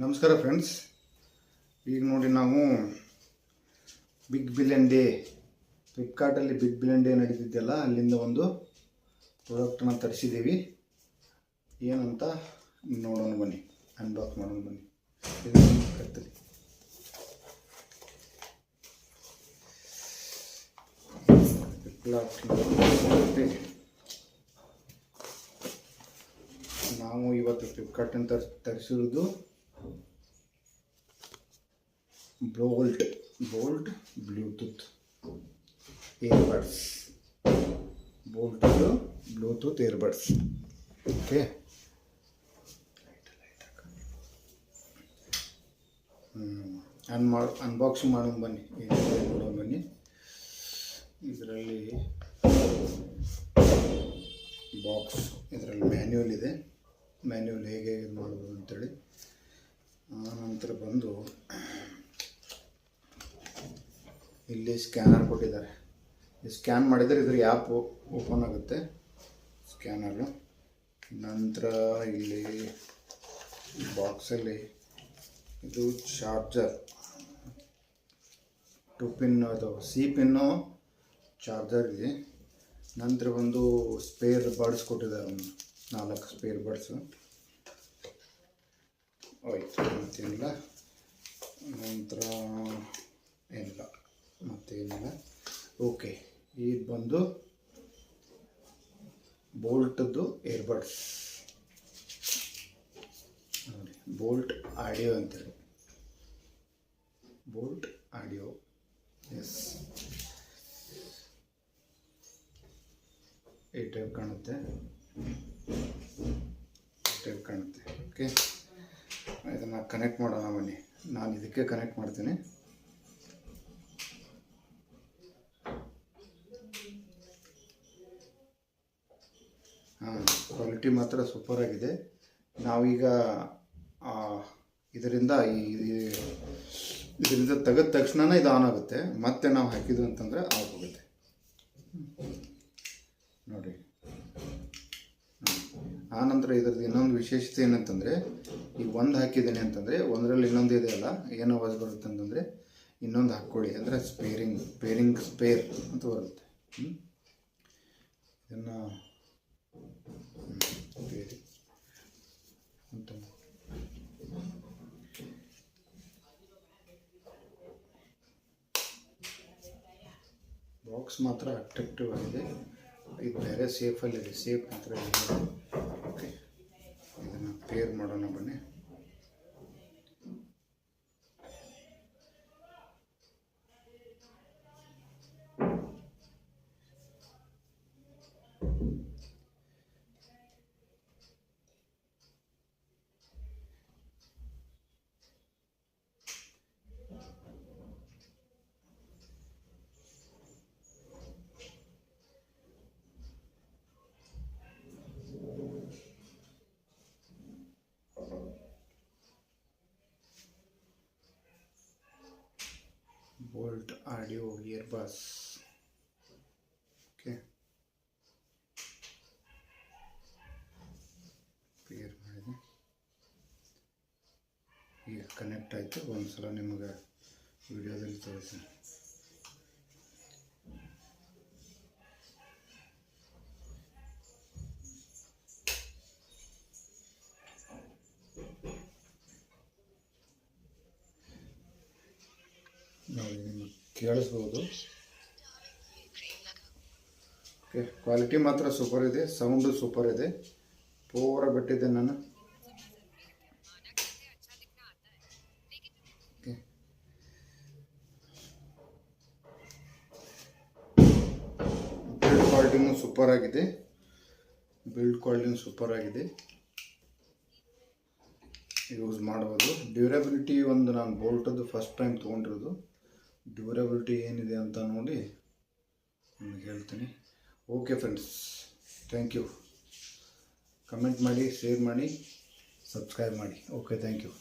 ನಮಸ್ಕಾರ ಫ್ರೆಂಡ್ಸ್. ಈಗ ನೋಡಿ ನಾವು ಬಿಗ್ ಬಿಲಿಯನ್ ಡೇ ಫ್ಲಿಪ್ಕಾರ್ಟಲ್ಲಿ ಬಿಗ್ ಬಿಲಿಯನ್ ಡೇ ನಡೀತಿದ್ದೆಲ್ಲ ಅಲ್ಲಿಂದ ಒಂದು ಪ್ರಾಡಕ್ಟನ್ನು ತರಿಸಿದ್ದೀವಿ. ಏನಂತ ನೋಡೋಣ ಬನ್ನಿ, ಅನ್ಬಾಕ್ಸ್ ಮಾಡೋಣ ಬನ್ನಿ. ಇದು ನಾವು ಇವತ್ತು ಫ್ಲಿಪ್ಕಾರ್ಟಿಂದ ತರಿಸಿರೋದು Boult Bluetooth earbuds. Bluetooth earbuds. Okay, unboxing ಮಾಡೋಣ ಬನ್ನಿ, ನೋಡೋಣ ಬನ್ನಿ. ಇದರಲ್ಲಿ ಬಾಕ್ಸ್, ಇದರಲ್ಲಿ ಮ್ಯಾನ್ಯುವಲ್ ಇದೆ. ಮ್ಯಾನ್ಯುವಲ್ ಹೇಗೆ ಮಾಡೋದು ಅಂತೇಳಿ. ಆನಂತರ ಬಂದು ಇಲ್ಲಿ ಸ್ಕ್ಯಾನರ್ ಕೊಟ್ಟಿದ್ದಾರೆ. ಸ್ಕ್ಯಾನ್ ಮಾಡಿದರೆ ಇದ್ರ ಆ್ಯಪ್ ಓಪನ್ ಆಗುತ್ತೆ, ಸ್ಕ್ಯಾನರು. ನಂತರ ಇಲ್ಲಿ ಬಾಕ್ಸಲ್ಲಿ ಇದು ಚಾರ್ಜರ್, 2 ಪಿನ್, ಅದು ಸಿ ಪಿನ್ನು ಚಾರ್ಜರ್ ಇದೆ. ನಂತರ ಒಂದು ಸ್ಪೇರ್ ಬಡ್ಸ್ ಕೊಟ್ಟಿದ್ದಾರೆ, ಒಂದು 4 ಸ್ಪೇರ್ ಬಡ್ಸು. ಆಯ್ತು, ಮತ್ತೇನಿಲ್ಲ. ನಂತರ ಏನಿಲ್ಲ, ಮತ್ತೇನಿಲ್ಲ. ಓಕೆ, ಇದು ಬಂದು ಬೋಲ್ಟದ್ದು ಏರ್ಬಡ್ಸ್ ನೋಡಿ, ಬೋಲ್ಟ್ ಆಡಿಯೋ ಅಂತೇಳಿ. ಬೋಲ್ಟ್ ಆಡಿಯೋ, ಎಸ್, ಈ ಟೈಪ್ ಕಾಣುತ್ತೆ. ಓಕೆ, ಇದನ್ನು ಕನೆಕ್ಟ್ ಮಾಡೋಣ ಬನ್ನಿ. ನಾನು ಇದಕ್ಕೆ ಕನೆಕ್ಟ್ ಮಾಡ್ತೀನಿ. ಕ್ವಾಲಿಟಿ ಮಾತ್ರ ಸೂಪರ್ ಆಗಿದೆ. ನಾವೀಗ ಇದರಿಂದ ತೆಗೆದ ತಕ್ಷಣ ಇದು ಆನ್ ಆಗುತ್ತೆ. ಮತ್ತೆ ನಾವು ಹಾಕಿದ್ವಿ ಅಂತಂದರೆ ಆಫ್ ಹೋಗುತ್ತೆ ನೋಡಿ. ಆನಂತರ ಇದರದ್ದು ಇನ್ನೊಂದು ವಿಶೇಷತೆ ಏನಂತಂದರೆ, ಈಗ ಒಂದು ಹಾಕಿದ್ದೇನೆ ಅಂತಂದರೆ ಒಂದರಲ್ಲಿ ಇನ್ನೊಂದು ಇದೆಯಲ್ಲ, ಏನೋ ಆವಾಜ್ ಬರುತ್ತೆ ಅಂತಂದರೆ ಇನ್ನೊಂದು ಹಾಕ್ಕೊಳ್ಳಿ ಅಂದರೆ ಸ್ಪೇರ್ ಅಂತ ಬರುತ್ತೆ. ಇದನ್ನು ಅಂತ ಬಾಕ್ಸ್ ಮಾತ್ರ ಅಟ್ರಾಕ್ಟಿವ್ ಆಗಿದೆ. ಇದು ಬೇರೆ ಸೇಫಲ್ಲಿದೆ, ಸೇಫ್ ಮಾತ್ರ ಇದೆ. ಓಕೆ, ಇದನ್ನು ಪೇರ್ ಮಾಡೋಣ ಬನ್ನಿ. Boult Audio earbuds. Okay, pair ಮಾಡಿದೆ. ಈಗ ಕನೆಕ್ಟ್ ಆಯಿತು. ಒಂದು ಸಲ ನಿಮಗೆ ವಿಡಿಯೋದಲ್ಲಿ ತೋರಿಸಿ. ನೋಡಿ, ನಿಮಗೆ ಕೇಳಿಸ್ಬೋದು. ಓಕೆ, ಕ್ವಾಲಿಟಿ ಮಾತ್ರ ಸೂಪರ್ ಇದೆ, ಸೌಂಡು ಸೂಪರ್ ಇದೆ. ಪೂರ ಬಿಟ್ಟಿದ್ದೆ ನಾನು. ಓಕೆ, ಬಿಲ್ಡ್ ಕ್ವಾಲಿಟಿನೂ ಸೂಪರ್ ಆಗಿದೆ. ಯೂಸ್ ಮಾಡ್ಬೋದು. ಡ್ಯೂರಬಿಲಿಟಿ ಒಂದು, ನಾನು ಬೋಲ್ಟದ್ದು ಫಸ್ಟ್ ಟೈಮ್ ತೊಗೊಂಡಿರೋದು. ಡ್ಯೂರಬಿಲಿಟಿ ಏನಿದೆ ಅಂತ ನೋಡಿ ನಿಮಗೆ ಹೇಳ್ತೀನಿ. Okay friends, thank you. Comment ಮಾಡಿ, ಶೇರ್ ಮಾಡಿ, ಸಬ್ಸ್ಕ್ರೈಬ್ ಮಾಡಿ. Okay, thank you.